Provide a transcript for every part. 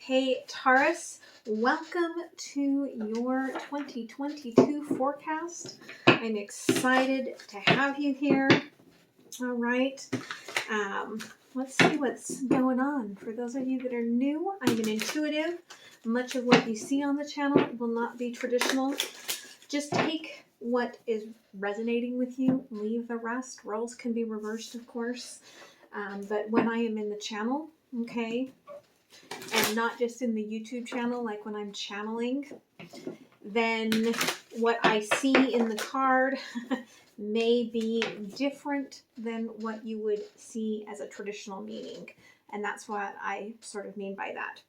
Hey Taurus, welcome to your 2022 forecast. I'm excited to have you here. All right, let's see what's going on. For those of you that are new, I'm an intuitive. Much of what you see on the channel will not be traditional. Just take what is resonating with you, leave the rest. Roles can be reversed, of course. But when I am in the channel, okay, and not just in the YouTube channel, like when I'm channeling, then what I see in the card may be different than what you would see as a traditional meaning. And that's what I sort of mean by that.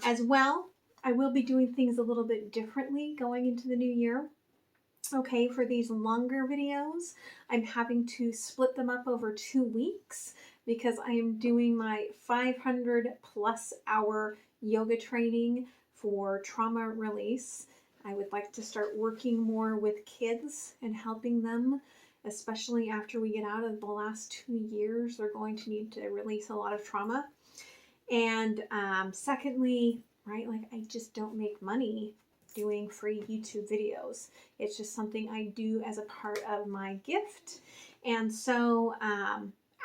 As well, I will be doing things a little bit differently going into the new year. Okay, for these longer videos, I'm having to split them up over 2 weeks because I am doing my 500 plus hour yoga training for trauma release. I would like to start working more with kids and helping them, especially after we get out of the last 2 years. They're going to need to release a lot of trauma. And secondly, right, like I just don't make money doing free YouTube videos. It's just something I do as a part of my gift. And so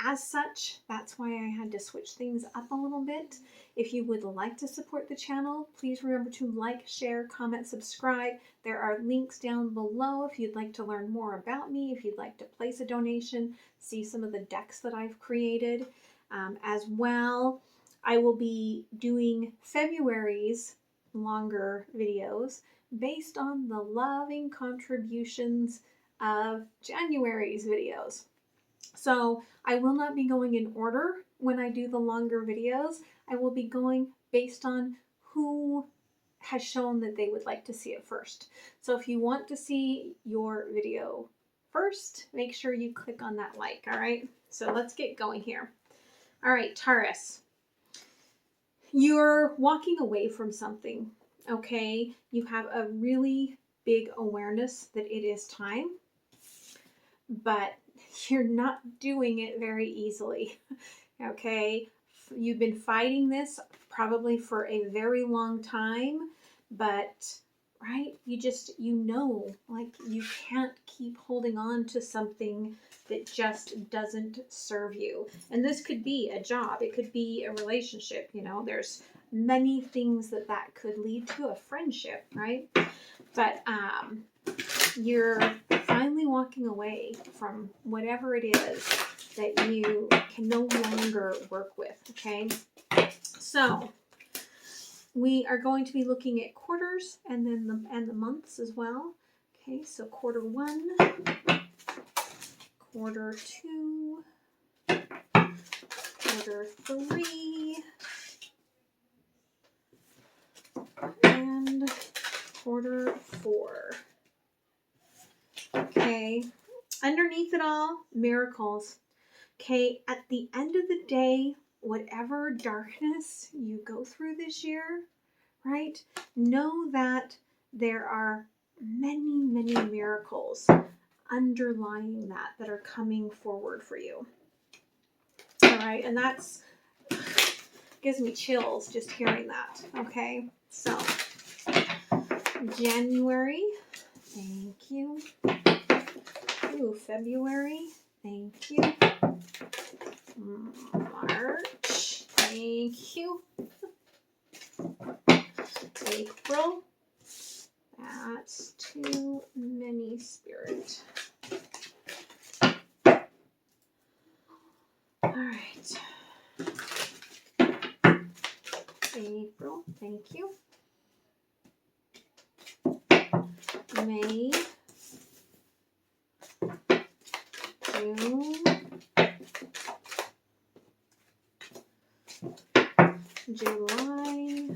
as such, that's why I had to switch things up a little bit. If you would like to support the channel, please remember to like, share, comment, subscribe. There are links down below if you'd like to learn more about me, if you'd like to place a donation, see some of the decks that I've created. As well, I will be doing February's longer videos based on the loving contributions of January's videos. So I will not be going in order when I do the longer videos. I will be going based on who has shown that they would like to see it first. So if you want to see your video first, make sure you click on that like, all right? So let's get going here. All right, Taurus. You're walking away from something, okay? You have a really big awareness that it is time, but you're not doing it very easily, okay? You've been fighting this probably for a very long time, but, right, you know, like you can't keep holding on to something that just doesn't serve you. And this could be a job, it could be a relationship, you know, there's many things that could lead to a friendship, right? But you're finally walking away from whatever it is that you can no longer work with, okay? So we are going to be looking at quarters and then the months as well. Okay, so quarter 1, quarter 2, quarter 3, and quarter 4. Okay, underneath it all, miracles. Okay, at the end of the day, whatever darkness you go through this year, right, know that there are many, many miracles underlying that are coming forward for you. All right, and that's gives me chills just hearing that. Okay, so January, thank you. Ooh, February, thank you. March, thank you. April, that's too many, Spirit. All right. April, thank you. May, June, July,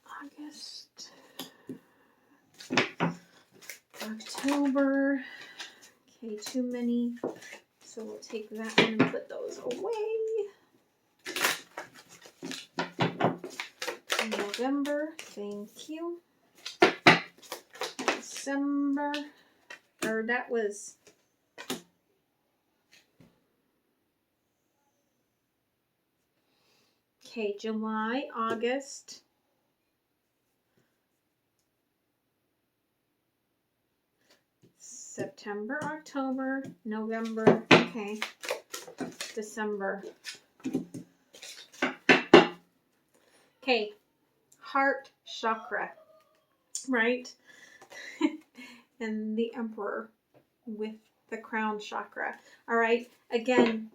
August, October. Okay, too many. So we'll take that one and put those away. November, thank you. December, or that was Okay, July, August. September, October, November, okay, December. Okay, heart chakra, right? And the Emperor with the crown chakra. All right, again,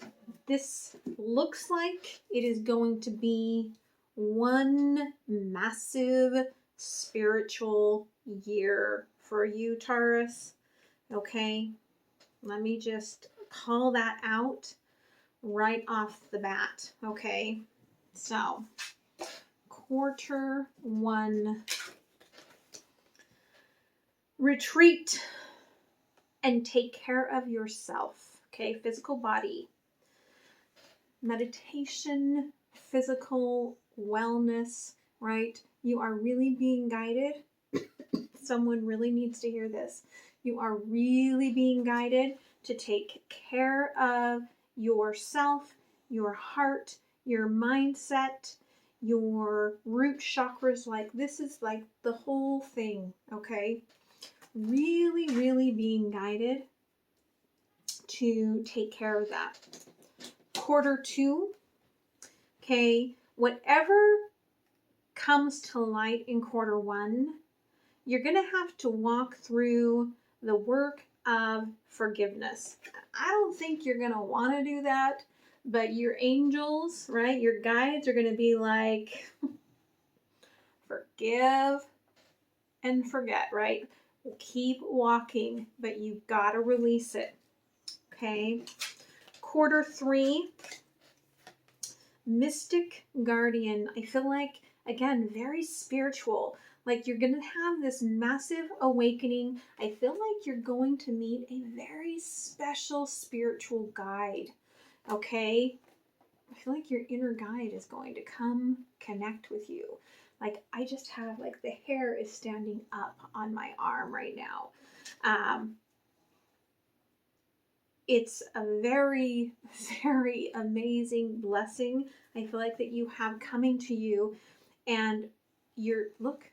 this looks like it is going to be one massive spiritual year for you, Taurus. Okay, let me just call that out right off the bat. Okay, so quarter one, retreat and take care of yourself. Okay, physical body, meditation, physical wellness, right? You are really being guided. Someone really needs to hear this. You are really being guided to take care of yourself, your heart, your mindset, your root chakras. Like, this is like the whole thing, okay? Really, really being guided to take care of that. Quarter two, okay, whatever comes to light in quarter one, you're going to have to walk through the work of forgiveness. I don't think you're going to want to do that, but your angels, right, your guides are going to be like, forgive and forget, right? Keep walking, but you've got to release it. Okay. Quarter three, mystic guardian. I feel like, again, very spiritual. Like, you're going to have this massive awakening. I feel like you're going to meet a very special spiritual guide. Okay. I feel like your inner guide is going to come connect with you. Like, I just have, like, the hair is standing up on my arm right now. It's a very, very amazing blessing I feel like that you have coming to you. And look,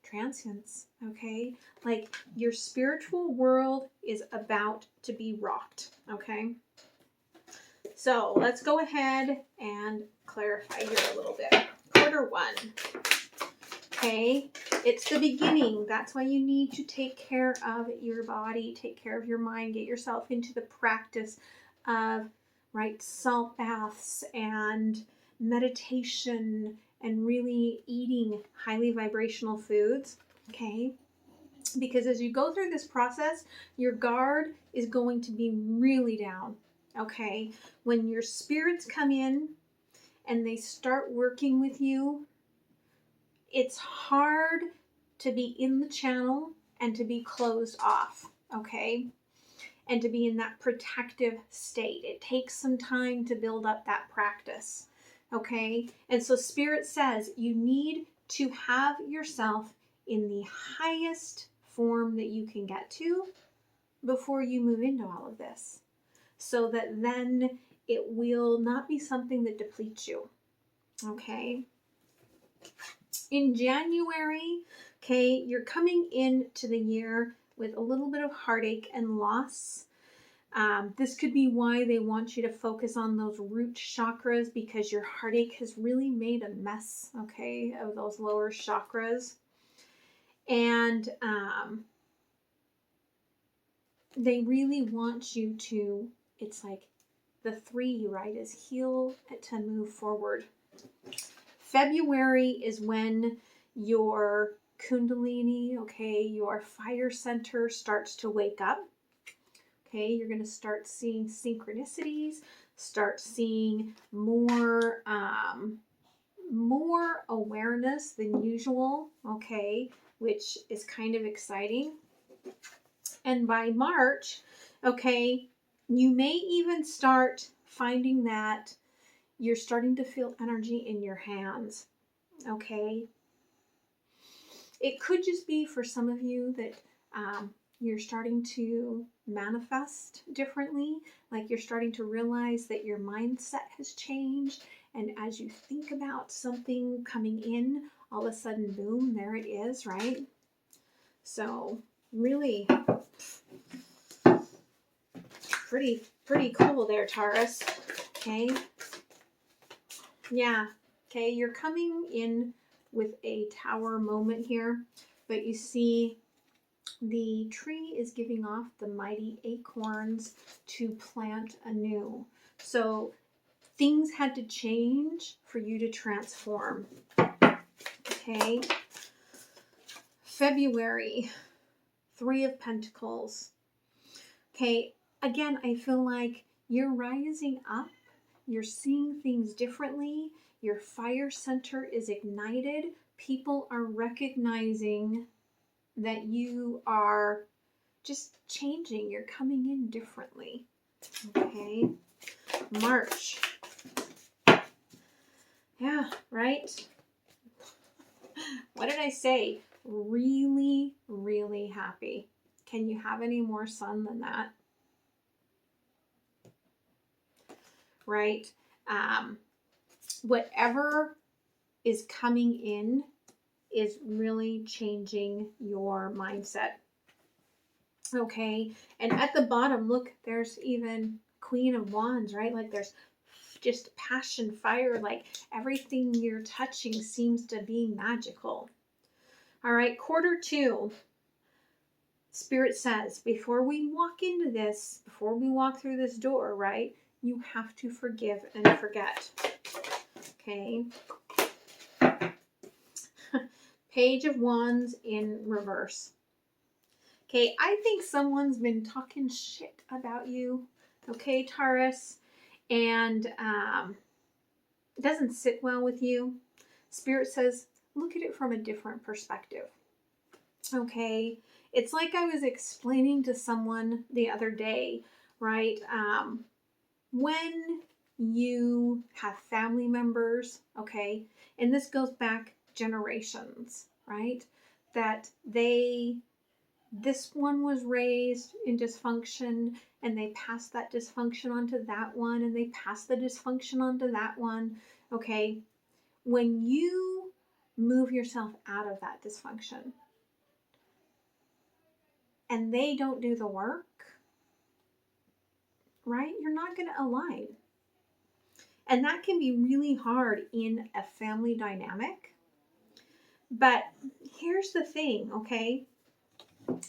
transience, okay? Like, your spiritual world is about to be rocked, okay? So let's go ahead and clarify here a little bit. Quarter one, okay? It's the beginning. That's why you need to take care of your body, take care of your mind, get yourself into the practice of, right, salt baths and meditation and really eating highly vibrational foods, okay? Because as you go through this process, your guard is going to be really down, okay? When your spirits come in and they start working with you, it's hard to be in the channel and to be closed off, okay? And to be in that protective state. It takes some time to build up that practice, okay? And so Spirit says you need to have yourself in the highest form that you can get to before you move into all of this, so that then it will not be something that depletes you, okay? In January, okay, you're coming into the year with a little bit of heartache and loss. This could be why they want you to focus on those root chakras, because your heartache has really made a mess, okay, of those lower chakras. And they really want you to, it's like the 3, right, is heal to move forward. February is when your Kundalini, okay, your fire center starts to wake up. Okay, you're going to start seeing synchronicities, start seeing more awareness than usual, okay, which is kind of exciting. And by March, okay, you may even start finding that you're starting to feel energy in your hands, okay? It could just be for some of you that you're starting to manifest differently, like you're starting to realize that your mindset has changed And as you think about something coming in, all of a sudden, boom, there it is, right? So really pretty cool there, Taurus. Okay. Yeah. Okay. You're coming in with a tower moment here, but you see the tree is giving off the mighty acorns to plant anew. So things had to change for you to transform. Okay. February, 3 of Pentacles. Okay. Again, I feel like you're rising up. You're seeing things differently. Your fire center is ignited. People are recognizing that you are just changing. You're coming in differently. Okay. March. Yeah, right? What did I say? Really, really happy. Can you have any more sun than that? Right? Whatever is coming in is really changing your mindset. Okay. And at the bottom, look, there's even Queen of Wands, right? Like there's just passion, fire, like everything you're touching seems to be magical. All right, Q2. Spirit says, before we walk into this, before we walk through this door, right, you have to forgive and forget. Okay. Page of Wands in reverse. Okay, I think someone's been talking shit about you. Okay, Taurus. And it doesn't sit well with you. Spirit says, look at it from a different perspective. Okay, it's like I was explaining to someone the other day, right? When you have family members, okay, and this goes back generations, right? That this one was raised in dysfunction and they passed that dysfunction onto that one and they passed the dysfunction onto that one, okay? When you move yourself out of that dysfunction and they don't do the work, right? You're not going to align. And that can be really hard in a family dynamic. But here's the thing, okay?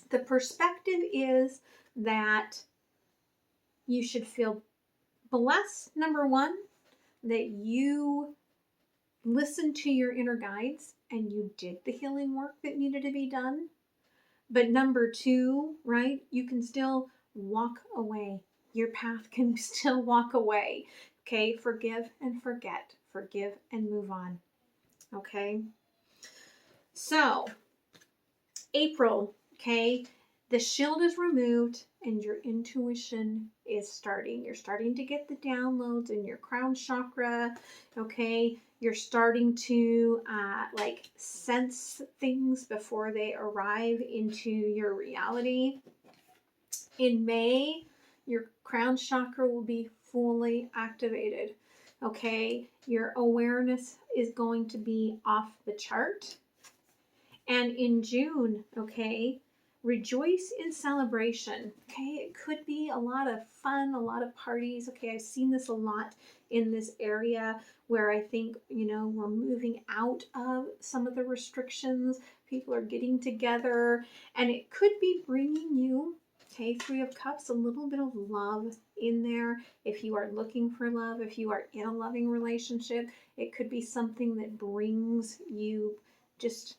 The perspective is that you should feel blessed, number one, that you listened to your inner guides and you did the healing work that needed to be done. But number two, right, you can still walk away. Your path can still walk away. Okay, forgive and forget. Forgive and move on. Okay. So, April, okay, the shield is removed and your intuition is starting. You're starting to get the downloads in your crown chakra, okay? You're starting to like sense things before they arrive into your reality. In May, your crown chakra will be fully activated, okay? Your awareness is going to be off the chart. And in June, okay, rejoice in celebration. Okay, it could be a lot of fun, a lot of parties. Okay, I've seen this a lot in this area where I think, you know, we're moving out of some of the restrictions. People are getting together, and it could be bringing you, okay, 3 of Cups, a little bit of love in there. If you are looking for love, if you are in a loving relationship, it could be something that brings you just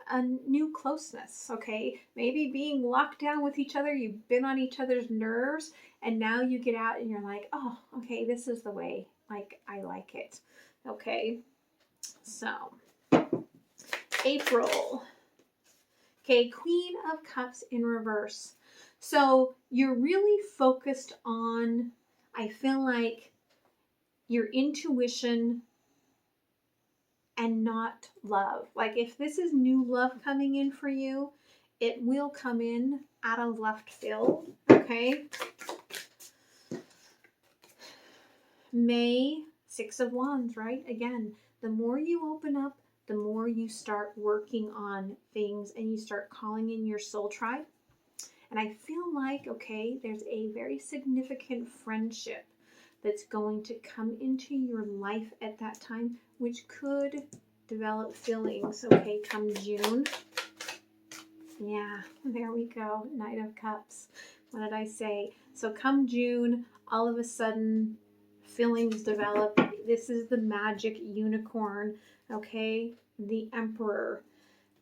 a new closeness, okay? Maybe being locked down with each other, you've been on each other's nerves, and now you get out and you're like, oh, okay, this is the way, like, I like it, okay? So, April, okay, Queen of Cups in reverse. So, you're really focused on, I feel like, your intuition and not love. Like if this is new love coming in for you, it will come in out of left field, okay? May Six of Wands, right? Again, the more you open up, the more you start working on things and you start calling in your soul tribe. And I feel like, okay, there's a very significant friendship that's going to come into your life at that time, which could develop feelings, okay, come June. Yeah, there we go. Knight of Cups. What did I say? So come June, all of a sudden, feelings develop. This is the magic unicorn, okay? The Emperor,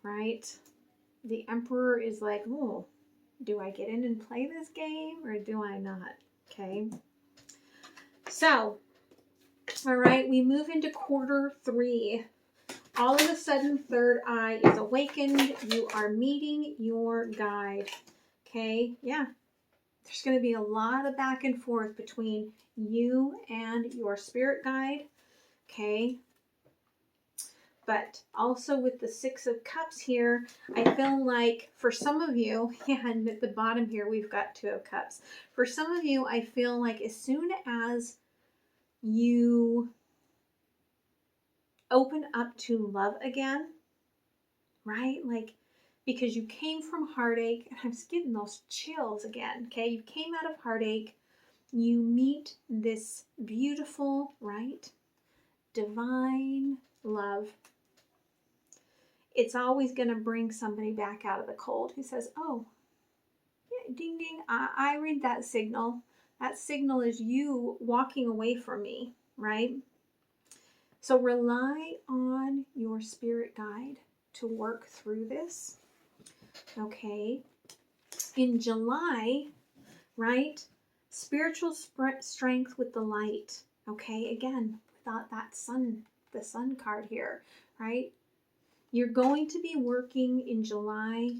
right? The Emperor is like, oh, do I get in and play this game or do I not? Okay. So, all right, we move into quarter 3. All of a sudden, third eye is awakened. You are meeting your guide. Okay, yeah. There's going to be a lot of back and forth between you and your spirit guide. Okay. But also with the Six of Cups here, I feel like for some of you, yeah, and at the bottom here, we've got Two of Cups. For some of you, I feel like as soon as you open up to love again, right? Like, because you came from heartache, and I'm just getting those chills again, okay? You came out of heartache, you meet this beautiful, right? Divine love. It's always going to bring somebody back out of the cold who says, oh, yeah, ding, ding, I read that signal. That signal is you walking away from me, right? So rely on your spirit guide to work through this, okay? In July, right, spiritual strength with the light, okay? Again, without that sun, the sun card here, right? You're going to be working in July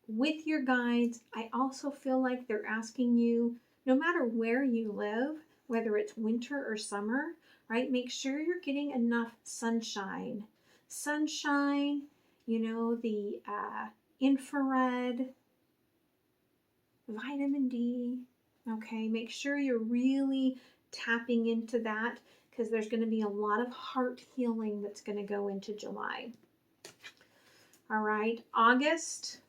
with your guides. I also feel like they're asking you, no matter where you live, whether it's winter or summer, right? Make sure you're getting enough sunshine. Sunshine, you know, the infrared, vitamin D, okay? Make sure you're really tapping into that because there's going to be a lot of heart healing that's going to go into July. All right, August.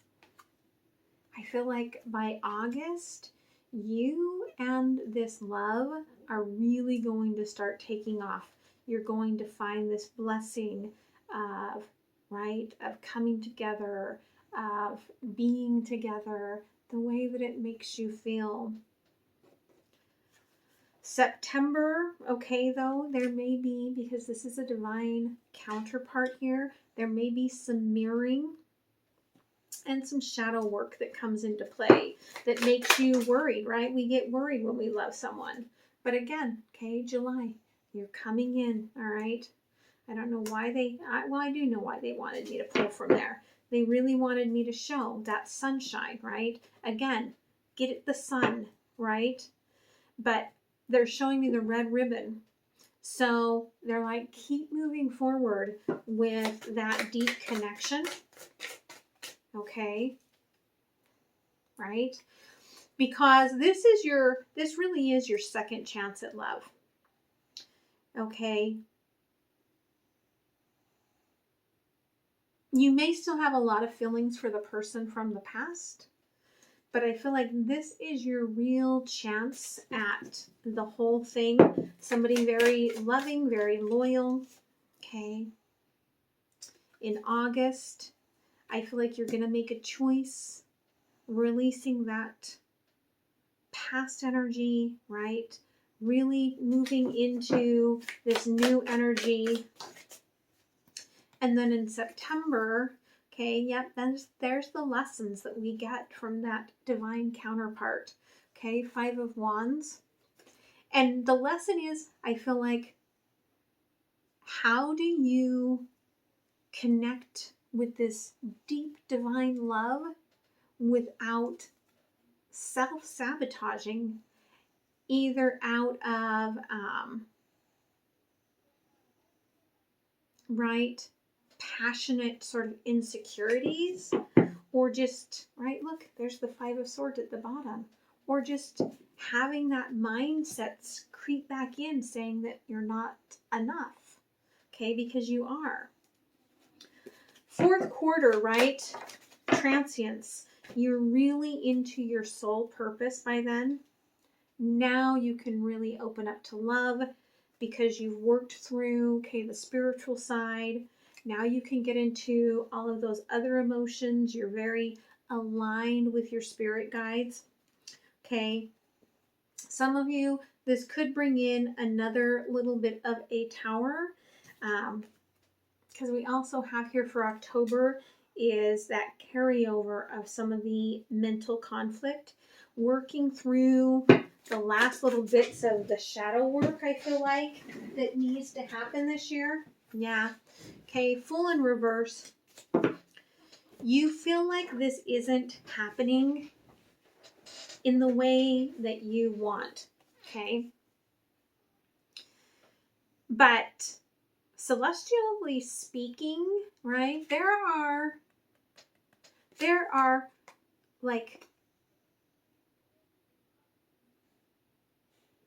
I feel like by August, you and this love are really going to start taking off. You're going to find this blessing of, right, of coming together, of being together, the way that it makes you feel. September, okay, though, there may be, because this is a divine counterpart here, there may be some mirroring and some shadow work that comes into play that makes you worried, right? We get worried when we love someone. But again, okay, July, you're coming in, all right? I don't know why well, I do know why they wanted me to pull from there. They really wanted me to show that sunshine, right? Again, get it the sun, right? But they're showing me the red ribbon. So they're like, keep moving forward with that deep connection. Okay. Right? Because this really is your second chance at love. Okay. You may still have a lot of feelings for the person from the past, but I feel like this is your real chance at the whole thing. Somebody very loving, very loyal. Okay. In August, I feel like you're going to make a choice, releasing that past energy, right? Really moving into this new energy. And then in September, okay, yep, there's the lessons that we get from that divine counterpart. Okay, Five of Wands. And the lesson is, I feel like, how do you connect with this deep divine love without self-sabotaging, either out of, right, passionate sort of insecurities, or just, right, look, there's the Five of Swords at the bottom, or just having that mindset creep back in saying that you're not enough, okay, because you are. Fourth quarter, right? Transience. You're really into your soul purpose by then. Now you can really open up to love because you've worked through, okay, the spiritual side. Now you can get into all of those other emotions. You're very aligned with your spirit guides. Okay. Some of you, this could bring in another little bit of a tower. Because we also have here for October is that carryover of some of the mental conflict, working through the last little bits of the shadow work, I feel like, that needs to happen this year. Yeah. Okay, full in reverse. You feel like this isn't happening in the way that you want. Okay. But celestially speaking, right, there are like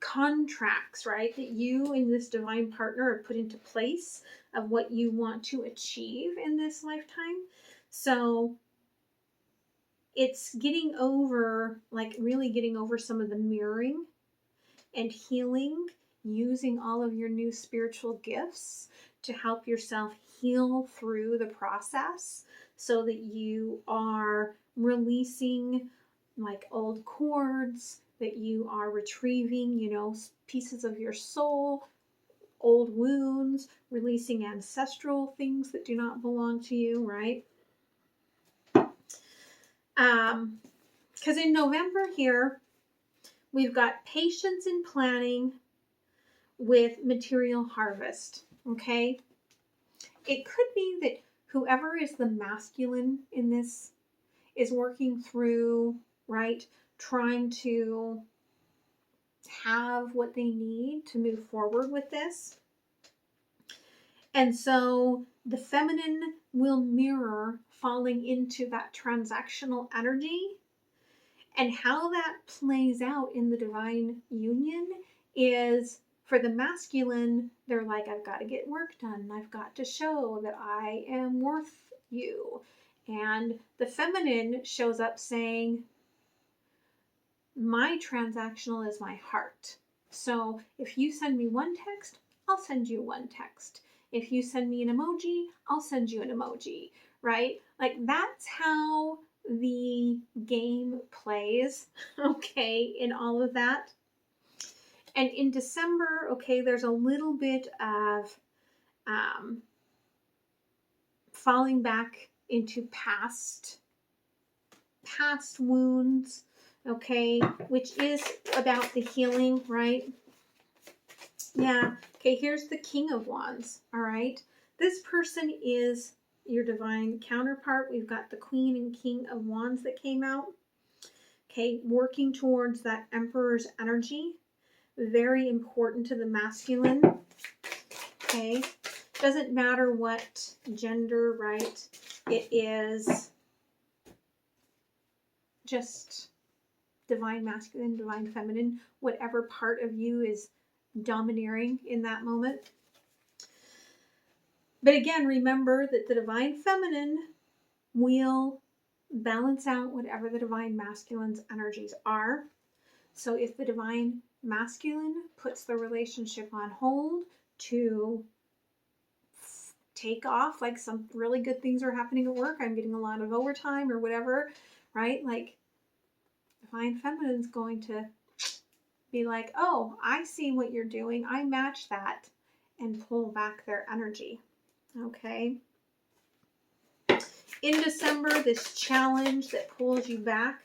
contracts, right, that you and this divine partner have put into place of what you want to achieve in this lifetime. So it's getting over, like really getting over some of the mirroring and healing, using all of your new spiritual gifts to help yourself heal through the process so that you are releasing like old cords, that you are retrieving, you know, pieces of your soul, old wounds, releasing ancestral things that do not belong to you, right? Because in November here, we've got patience and planning with material harvest, okay? It could be that whoever is the masculine in this is working through, right, trying to have what they need to move forward with this. And so the feminine will mirror falling into that transactional energy. And how that plays out in the divine union is, for the masculine, they're like, I've got to get work done. I've got to show that I am worth you. And the feminine shows up saying, my transactional is my heart. So if you send me one text, I'll send you one text. If you send me an emoji, I'll send you an emoji, right? Like that's how the game plays, okay, in all of that. And in December, okay, there's a little bit of falling back into past wounds, okay, which is about the healing, right? Yeah. Okay, here's the King of Wands, all right? This person is your divine counterpart. We've got the Queen and King of Wands that came out. Okay, working towards that Emperor's energy. Very important to the masculine. Okay, doesn't matter what gender, right? It is just divine masculine, divine feminine, whatever part of you is domineering in that moment. But again, remember that the divine feminine will balance out whatever the divine masculine's energies are. So if the divine masculine puts the relationship on hold to take off, like some really good things are happening at work, I'm getting a lot of overtime or whatever, right? Like divine feminine's going to be like, oh, I see what you're doing, I match that, and pull back their energy. Okay. In December, this challenge that pulls you back,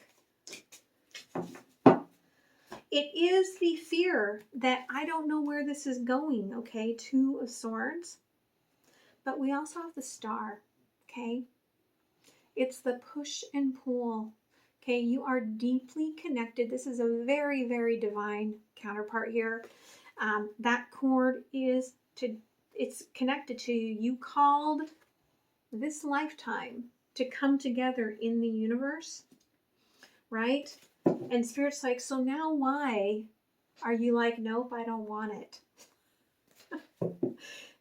it is the fear that I don't know where this is going, okay? Two of Swords. But we also have the Star, okay? It's the push and pull, okay? You are deeply connected. This is a very, very divine counterpart here. That cord is it's connected to you. You called this lifetime to come together in the universe, right? And Spirit's like, so now why are you like, nope, I don't want it?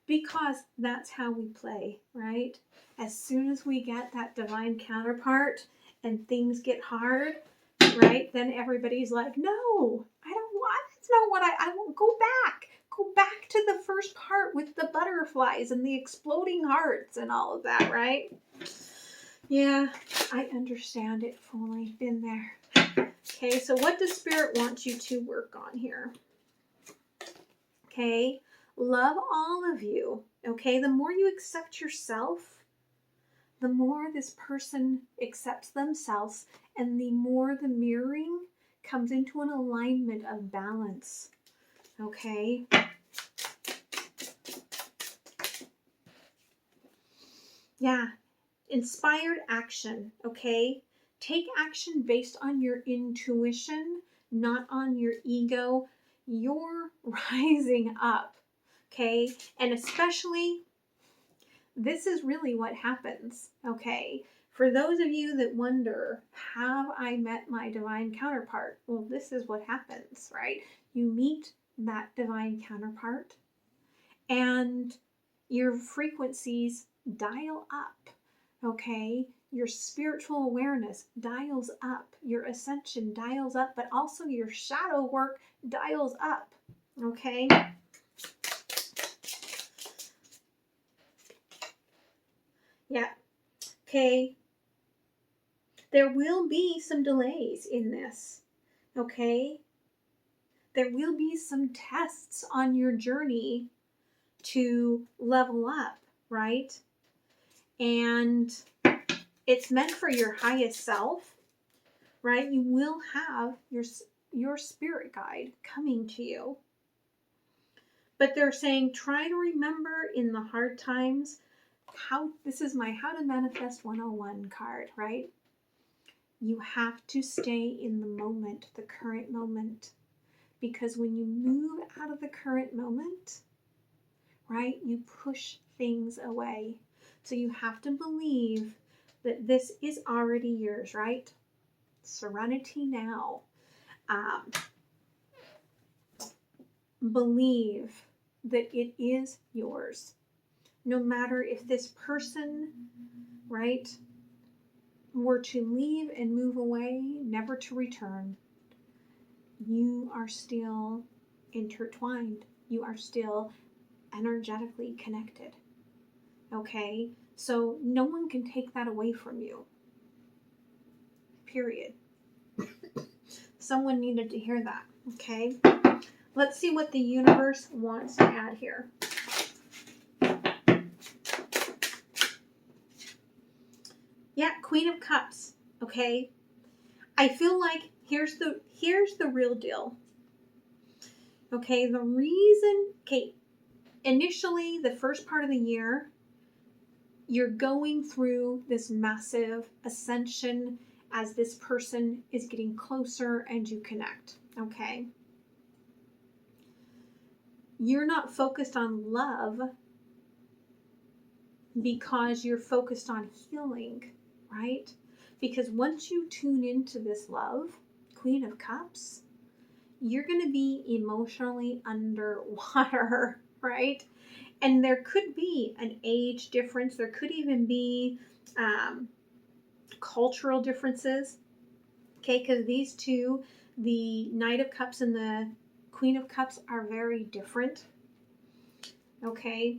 Because that's how we play, right? As soon as we get that divine counterpart and things get hard, right? Then everybody's like, no, I don't want, that's not what I won't go back. Go back to the first part with the butterflies and the exploding hearts and all of that, right? Yeah, I understand it fully. Been there. Okay, so what does Spirit want you to work on here? Okay, love all of you. Okay, the more you accept yourself, the more this person accepts themselves, and the more the mirroring comes into an alignment of balance. Okay. Yeah. Inspired action. Okay. Take action based on your intuition, not on your ego. You're rising up. Okay. And especially, this is really what happens. Okay. For those of you that wonder, have I met my divine counterpart? Well, this is what happens, right? You meet that divine counterpart and your frequencies dial up, okay? Your spiritual awareness dials up, your ascension dials up, but also your shadow work dials up, okay? Yeah, okay. There will be some delays in this, okay? There will be some tests on your journey to level up, right? And it's meant for your highest self, right? You will have your spirit guide coming to you. But they're saying, try to remember in the hard times how, this is my How to Manifest 101 card, right? You have to stay in the moment, the current moment. Because when you move out of the current moment, right, you push things away. So you have to believe that this is already yours, right? Serenity now. Believe that it is yours. No matter if this person, right, were to leave and move away, never to return, you are still intertwined. You are still energetically connected. Okay? So no one can take that away from you. Period. Someone needed to hear that. Okay? Let's see what the universe wants to add here. Yeah, Queen of Cups. Okay? I feel like here's the real deal. Okay, the reason, initially the first part of the year, you're going through this massive ascension as this person is getting closer and you connect. Okay? You're not focused on love because you're focused on healing, right? Because once you tune into this love, Queen of Cups, you're going to be emotionally underwater, right? And there could be an age difference. There could even be cultural differences, okay? Because these two, the Knight of Cups and the Queen of Cups, are very different, okay?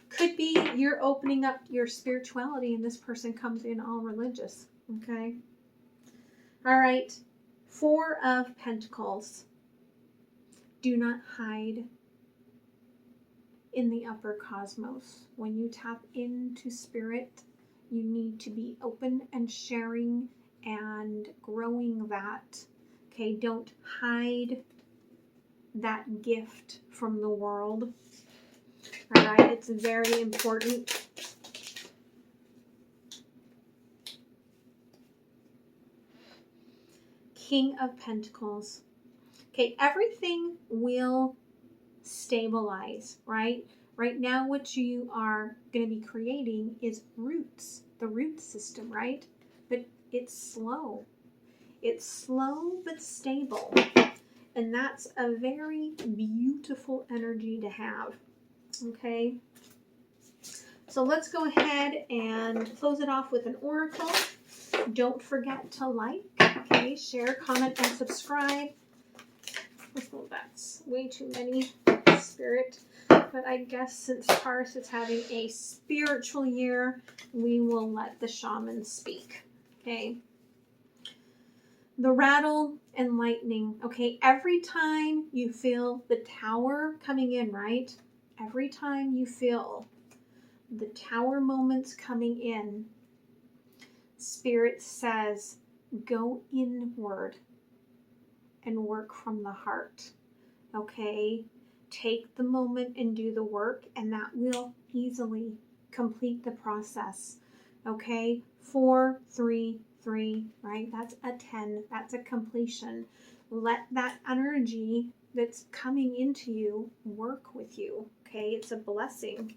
Could be you're opening up your spirituality and this person comes in all religious, okay? All right, Four of Pentacles. Do not hide in the upper cosmos. When you tap into spirit, you need to be open and sharing and growing that. Okay, don't hide that gift from the world. All right, it's very important. King of Pentacles. Okay, everything will stabilize, right? Right now, what you are going to be creating is roots. the root system, right? But it's slow. It's slow but stable. And that's a very beautiful energy to have. Okay. So let's go ahead and close it off with an oracle. Don't forget to like, okay, share, comment, and subscribe. Oh, that's way too many, Spirit. But I guess since Taurus is having a spiritual year, we will let the shaman speak. Okay. The rattle and lightning. Okay, every time you feel the tower coming in, right? Every time you feel the tower moments coming in, Spirit says, go inward and work from the heart. Okay? Take the moment and do the work, and that will easily complete the process. Okay? 4, 3, 3, right? That's a 10. That's a completion. Let that energy that's coming into you work with you. Okay? It's a blessing.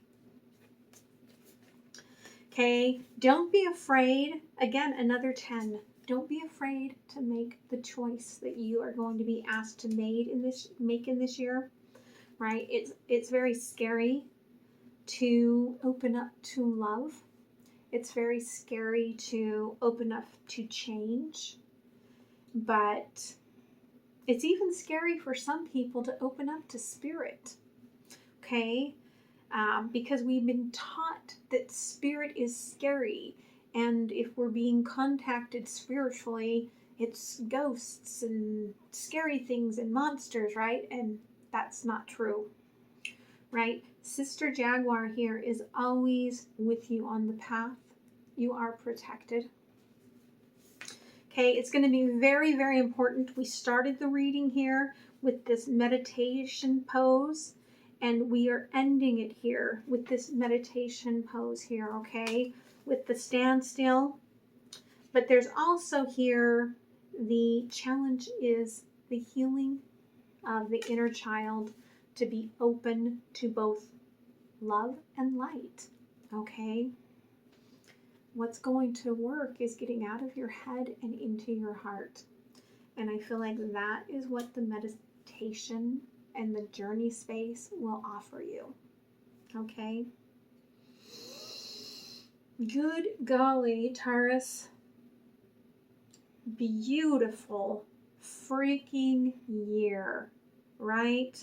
Okay? Don't be afraid. Again, another 10. Don't be afraid to make the choice that you are going to be asked to make in this year, right? It's very scary to open up to love. It's very scary to open up to change, but it's even scary for some people to open up to Spirit, okay? Because we've been taught that Spirit is scary. And if we're being contacted spiritually, it's ghosts and scary things and monsters, right? And that's not true, right? Sister Jaguar here is always with you on the path. You are protected. Okay, it's going to be very, very important. We started the reading here with this meditation pose, and we are ending it here with this meditation pose here, okay? With the standstill. But there's also here the challenge is the healing of the inner child, to be open to both love and light, okay? What's going to work is getting out of your head and into your heart. And I feel like that is what the meditation and the journey space will offer you, okay? Good golly, Taurus. Beautiful freaking year, right?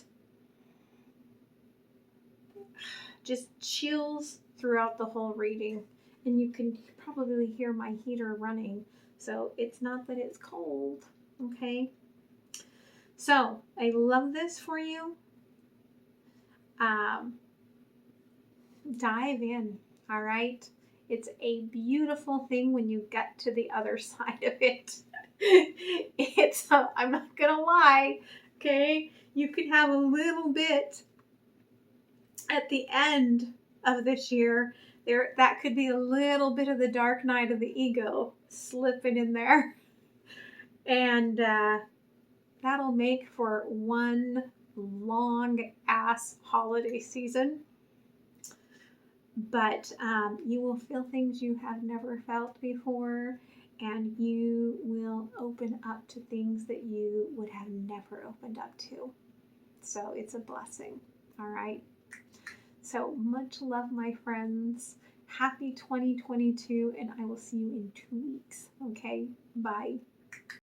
Just chills throughout the whole reading. And you can probably hear my heater running. So it's not that it's cold, okay? So I love this for you. Dive in, all right? It's a beautiful thing when you get to the other side of it. I'm not gonna lie, okay? You could have a little bit at the end of this year. That could be a little bit of the dark night of the ego slipping in there. And that'll make for one long ass holiday season. But you will feel things you have never felt before, and you will open up to things that you would have never opened up to. So it's a blessing, all right? So much love, my friends. Happy 2022, and I will see you in 2 weeks, okay? Bye.